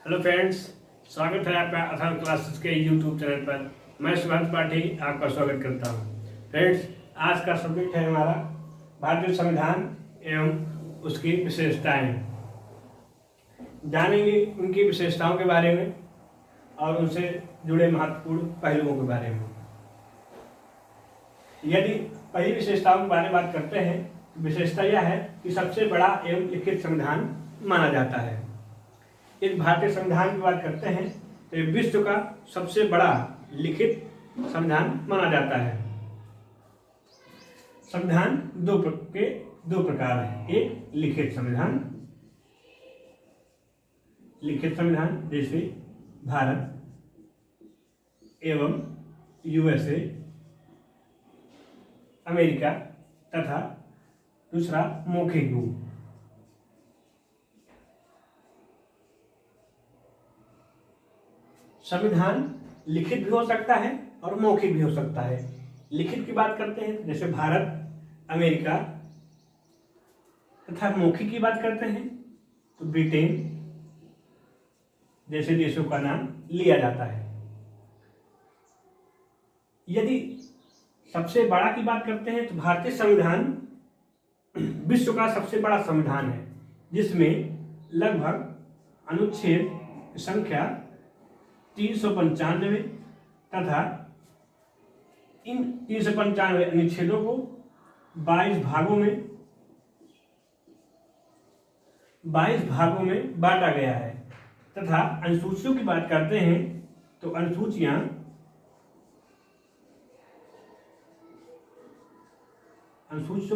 Hello friends, स्वागत है आपका अथर्व क्लासेस के यूट्यूब चैनल पर। मैं सुभाष पाठी आपका स्वागत करता हूं। फ्रेंड्स, आज का सब्जेक्ट है हमारा भारतीय संविधान एवं उसकी विशेषताएं। जानेंगे उनकी विशेषताओं के बारे में और उनसे जुड़े महत्वपूर्ण पहलुओं के बारे में। यदि पहली विशेषताओं के बारे में बात करते हैं, विशेषता यह है कि सबसे बड़ा एवं लिखित संविधान माना जाता है। इस भारतीय संविधान की बात करते हैं तो ये विश्व का सबसे बड़ा लिखित संविधान माना जाता है। संविधान दो प्रकार है। एक लिखित संविधान जैसे भारत एवं यूएसए, अमेरिका, तथा दूसरा मौखिक रूप। संविधान लिखित भी हो सकता है और मौखिक भी हो सकता है। लिखित की बात करते हैं जैसे भारत, अमेरिका, तथा मौखिक की बात करते हैं तो ब्रिटेन जैसे देशों का नाम लिया जाता है। यदि सबसे बड़ा की बात करते हैं तो भारतीय संविधान विश्व का सबसे बड़ा संविधान है, जिसमें लगभग अनुच्छेद की संख्या 395 तथा इन 395 अनुच्छेदों को 22 भागों में बांटा गया है। तथा अनुसूचियों की बात करते हैं तो अनुसूचियों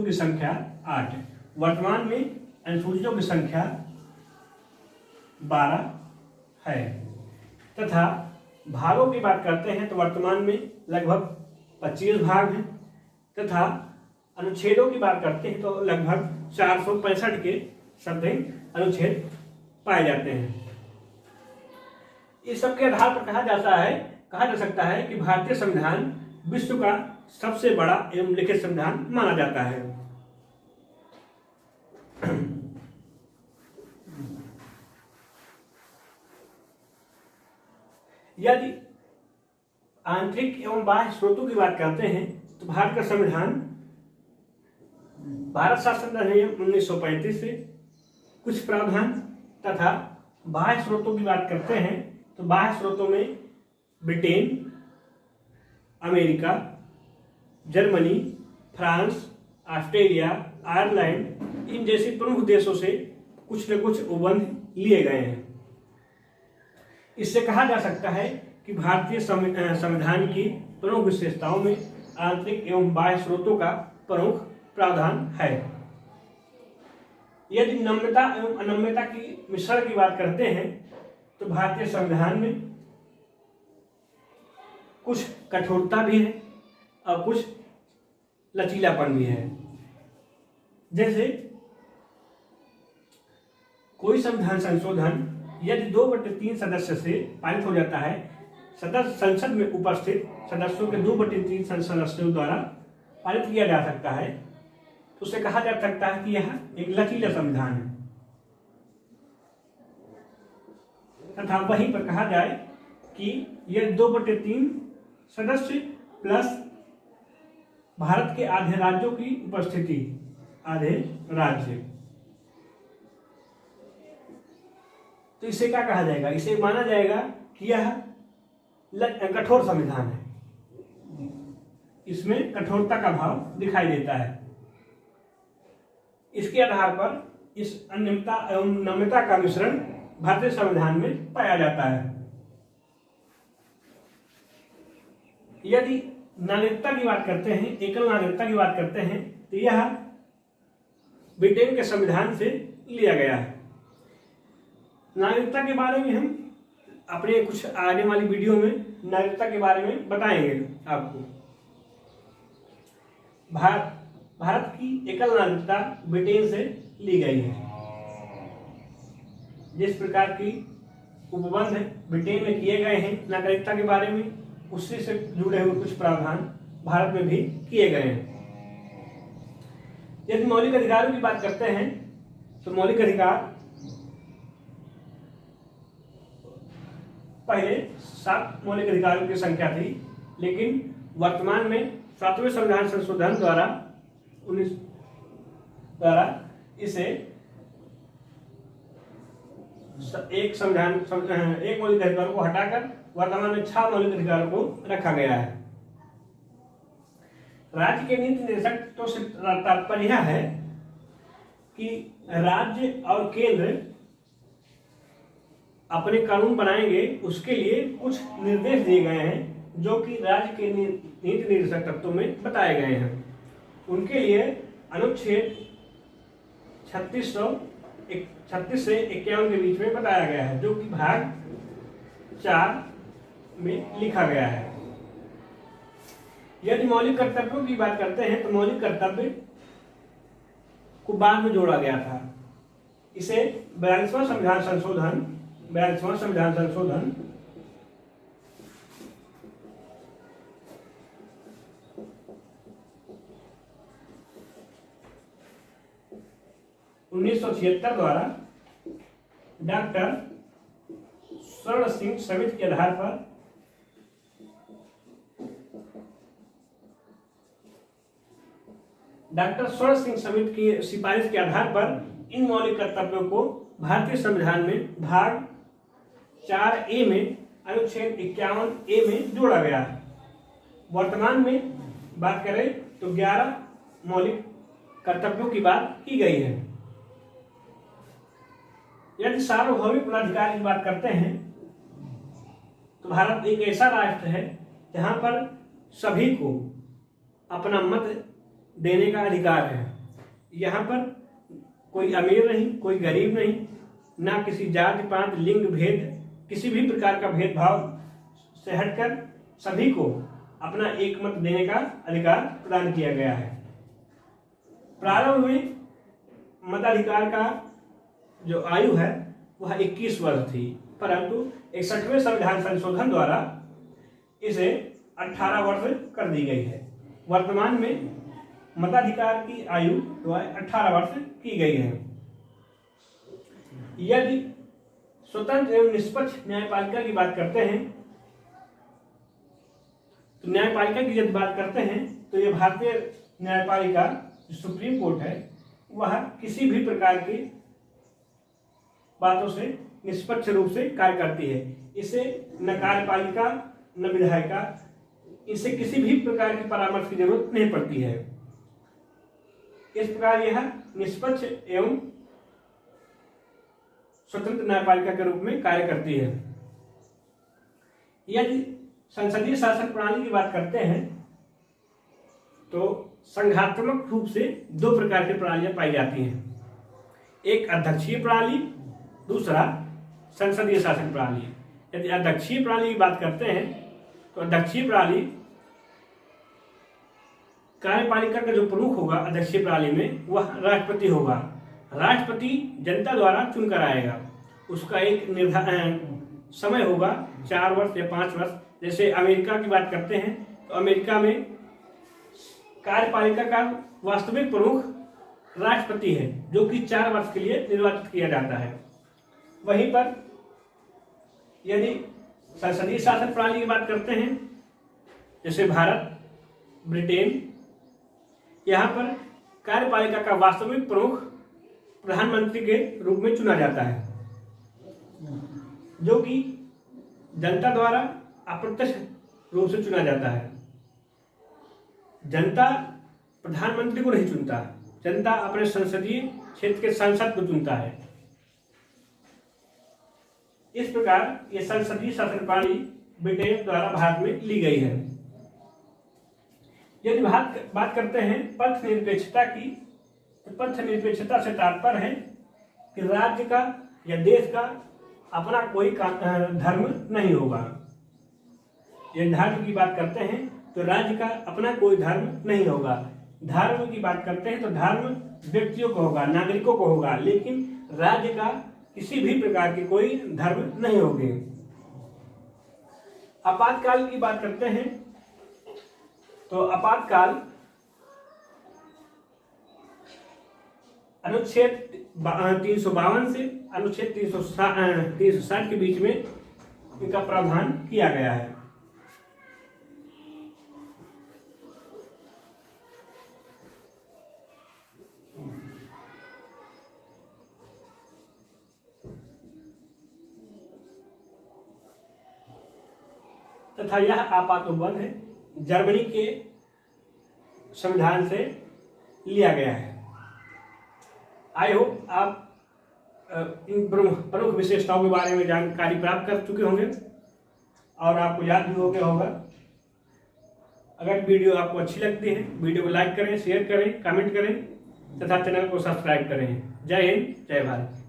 की संख्या 8 है। वर्तमान में अनुसूचियों की संख्या 12 है। तथा भागों की बात करते हैं तो वर्तमान में लगभग 25 भाग हैं। तथा अनुच्छेदों की बात करते हैं तो लगभग 465 के समथिंग अनुच्छेद पाए जाते हैं। इस सब के आधार पर कहा जा सकता है कि भारतीय संविधान विश्व का सबसे बड़ा एवं लिखित संविधान माना जाता है। यदि आंतरिक एवं बाह्य स्रोतों की बात करते हैं तो भारत का संविधान भारत शासन अधिनियम 1935 से कुछ प्रावधान तथा बाह्य स्रोतों की बात करते हैं तो बाह्य स्रोतों में Britain, America, Germany, France, Australia, Ireland इन जैसे प्रमुख देशों से कुछ न कुछ उपबंध लिए गए हैं। इससे कहा जा सकता है कि भारतीय संविधान की प्रमुख विशेषताओं में आंतरिक एवं बाह्य स्रोतों का प्रमुख प्रावधान है। यदि नम्यता एवं अनम्यता की मिश्रण की बात करते हैं तो भारतीय संविधान में कुछ कठोरता भी है और कुछ लचीलापन भी है। जैसे कोई संविधान संशोधन यदि 2/3 सदस्य से पारित हो जाता है, संसद में उपस्थित सदस्यों के 2/3 सदस्यों द्वारा पारित किया जा सकता है, तो उसे कहा जा सकता है कि यह एक लचीला संविधान है। तथा वहीं पर कहा जाए कि यह 2/3 सदस्य प्लस भारत के आधे राज्यों की उपस्थिति, आधे राज्य, तो इसे क्या कहा जाएगा? इसे माना जाएगा कि यह कठोर संविधान है। इसमें कठोरता का भाव दिखाई देता है। इसके आधार पर इस अनियमितता एवं नम्यता का मिश्रण भारतीय संविधान में पाया जाता है। यदि नागरिकता की बात करते हैं, एकल नागरिकता की बात करते हैं, तो यह ब्रिटेन के संविधान से लिया गया है। नागरिकता के बारे में हम अपने कुछ आने वाली वीडियो में नागरिकता के बारे में बताएंगे आपको। भारत की एकल नागरिकता ब्रिटेन से ली गई है। जिस प्रकार की उपबंध ब्रिटेन में किए गए हैं नागरिकता के बारे में, उससे से जुड़े हुए कुछ प्रावधान भारत में भी किए गए हैं। यदि मौलिक अधिकारों की बात करते हैं तो मौलिक अधिकार पहले 7 मौलिक अधिकारों की संख्या थी, लेकिन वर्तमान में 7वें संविधान संशोधन द्वारा इसे एक मौलिक अधिकारों को हटाकर वर्तमान में 6 मौलिक अधिकारों को रखा गया है। राज्य के नीति निर्देशक से तात्पर्य यह है कि राज्य और केंद्र अपने कानून बनाएंगे, उसके लिए कुछ निर्देश दिए गए हैं जो कि राज्य के नीति निर्देशक तत्वों में बताए गए हैं। उनके लिए अनुच्छेद 36 से 51 के बीच में बताया गया है, जो कि भाग 4 में लिखा गया है। यदि मौलिक कर्तव्यों की बात करते हैं तो मौलिक कर्तव्य को बाद में जोड़ा गया था। इसे 42वां संविधान संशोधन 1976 द्वारा डॉक्टर स्वर्ण सिंह समिति के आधार पर की सिफारिश के आधार पर इन मौलिक कर्तव्यों को भारतीय संविधान में भाग 4A में अनुच्छेद 51A में जोड़ा गया है। वर्तमान में बात करें तो 11 मौलिक कर्तव्यों की बात की गई है। यदि सार्वभौमिक प्राधिकार की बात करते हैं तो भारत एक ऐसा राष्ट्र है जहां पर सभी को अपना मत देने का अधिकार है। यहाँ पर कोई अमीर नहीं, कोई गरीब नहीं, ना किसी जाति पात लिंग भेद किसी भी प्रकार का भेदभाव से हटकर सभी को अपना एक मत देने का अधिकार प्रदान किया गया है। प्रारंभ में मताधिकार का जो आयु है वह 21 वर्ष थी, परंतु 61वें संविधान संशोधन द्वारा इसे 18 वर्ष कर दी गई है। वर्तमान में मताधिकार की आयु 18 वर्ष की गई है। यदि स्वतंत्र एवं निष्पक्ष न्यायपालिका की बात करते हैं तो न्यायपालिका की यदि बात करते हैं तो यह भारतीय न्यायपालिका सुप्रीम कोर्ट है, वह किसी भी प्रकार की बातों से निष्पक्ष रूप से कार्य करती है। इसे न कार्यपालिका न विधायिका, इसे किसी भी प्रकार की परामर्श की जरूरत नहीं पड़ती है। इस प्रकार यह निष्पक्ष एवं स्वतंत्र न्यायपालिका के रूप में कार्य करती है। यदि संसदीय शासन प्रणाली की बात करते हैं तो संघात्मक रूप से 2 प्रकार की प्रणालियां पाई जाती हैं। एक अध्यक्षीय प्रणाली, दूसरा संसदीय शासन प्रणाली। यदि अध्यक्षीय प्रणाली की बात करते हैं तो अध्यक्षीय प्रणाली कार्यपालिका का जो प्रमुख होगा अध्यक्षीय प्रणाली में वह राष्ट्रपति होगा। राष्ट्रपति जनता द्वारा चुनकर आएगा। उसका एक निर्धारित समय होगा 4 वर्ष या 5 वर्ष। जैसे अमेरिका की बात करते हैं तो अमेरिका में कार्यपालिका का वास्तविक प्रमुख राष्ट्रपति है, जो कि 4 वर्ष के लिए निर्वाचित किया जाता है। वहीं पर यदि संसदीय शासन प्रणाली की बात करते हैं, जैसे भारत, ब्रिटेन, यहाँ पर कार्यपालिका का वास्तविक प्रमुख प्रधानमंत्री के रूप में चुना जाता है, जो कि जनता द्वारा अप्रत्यक्ष रूप से चुना जाता है। जनता प्रधानमंत्री को नहीं चुनता, जनता अपने संसदीय क्षेत्र के सांसद को चुनता है। इस प्रकार ये संसदीय शासन प्रणाली ब्रिटेन द्वारा भारत में ली गई है। यदि बात करते हैं पंथ निरपेक्षता की, तो पंथ निरपेक्षता से तात्पर्य है कि राज्य का या देश का अपना कोई धर्म नहीं होगा। यदि धर्म की बात करते हैं तो राज्य का अपना कोई धर्म नहीं होगा। धर्म की बात करते हैं तो धर्म व्यक्तियों को होगा, नागरिकों को होगा, लेकिन राज्य का किसी भी प्रकार की कोई धर्म नहीं होगी। आपातकाल की बात करते हैं तो आपातकाल अनुच्छेद 352 से अनुच्छेद 360 के बीच में इनका प्रावधान किया गया है। तथा यह आपात उपबंध है जर्मनी के संविधान से लिया गया है। आई होप आप इन प्रमुख विशेषताओं के बारे में जानकारी प्राप्त कर चुके होंगे और आपको याद भी हो गया होगा। अगर वीडियो आपको अच्छी लगती है, वीडियो को लाइक करें, शेयर करें, कमेंट करें तथा चैनल को सब्सक्राइब करें। जय हिंद, जय भारत।